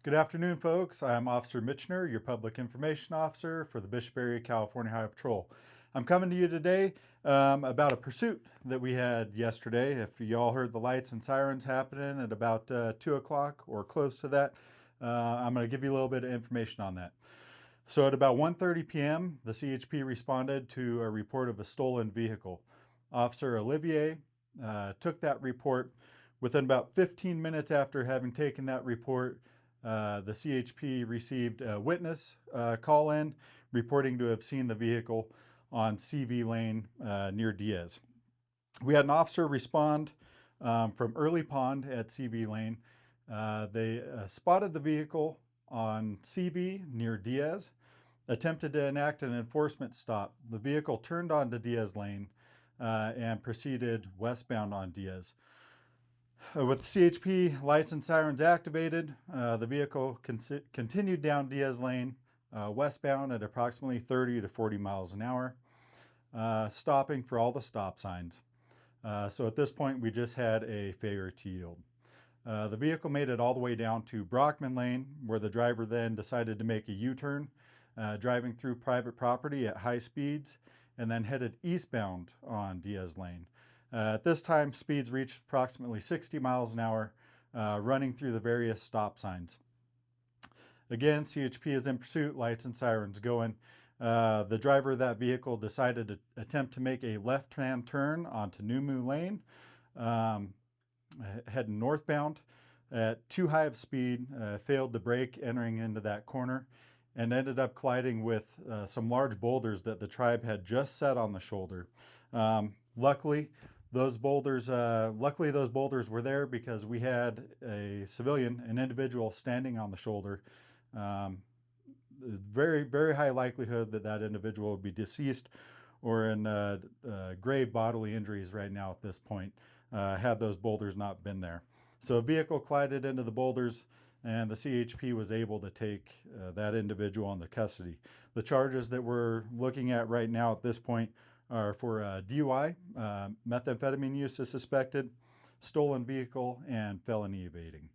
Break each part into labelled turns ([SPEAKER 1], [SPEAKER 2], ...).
[SPEAKER 1] Good afternoon, folks. I'm Officer Mitchner, your Public Information Officer for the Bishop Area, California Highway Patrol. I'm coming to you today about a pursuit that we had yesterday. If you all heard the lights and sirens happening at about 2 o'clock or close to that, I'm going to give you a little bit of information on that. So at about 1:30 p.m., the CHP responded to a report of a stolen vehicle. Officer Olivier took that report. Within about 15 minutes after having taken that report, the CHP received a witness call in reporting to have seen the vehicle on CV Lane near Diaz. We had an officer respond from Early Pond at CV Lane. They spotted the vehicle on CV near Diaz, attempted to enact an enforcement stop. The vehicle turned onto Diaz Lane and proceeded westbound on Diaz. With the CHP lights and sirens activated, the vehicle continued down Diaz Lane westbound at approximately 30 to 40 miles an hour, stopping for all the stop signs. So at this point, we just had a failure to yield. The vehicle made it all the way down to Brockman Lane, where the driver then decided to make a U-turn, driving through private property at high speeds, and then headed eastbound on Diaz Lane. At this time, speeds reached approximately 60 miles an hour, running through the various stop signs. Again, CHP is in pursuit, lights and sirens going. The driver of that vehicle decided to attempt to make a left-hand turn onto Numu Lane, heading northbound at too high of speed, failed to brake entering into that corner, and ended up colliding with some large boulders that the tribe had just set on the shoulder. Luckily, those boulders were there because we had a civilian, an individual standing on the shoulder. Very, very high likelihood that that individual would be deceased or in grave bodily injuries right now at this point, had those boulders not been there. So a vehicle collided into the boulders, and the CHP was able to take that individual into custody. The charges that we're looking at right now at this point are for DUI, methamphetamine use is suspected, stolen vehicle, and felony evading.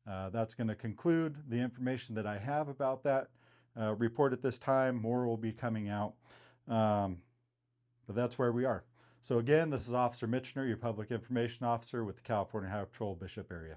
[SPEAKER 1] That's going to conclude the information that I have about that report at this time. More will be coming out, but that's where we are. So again, this is Officer Mitchner, your Public Information Officer with the California Highway Patrol Bishop Area.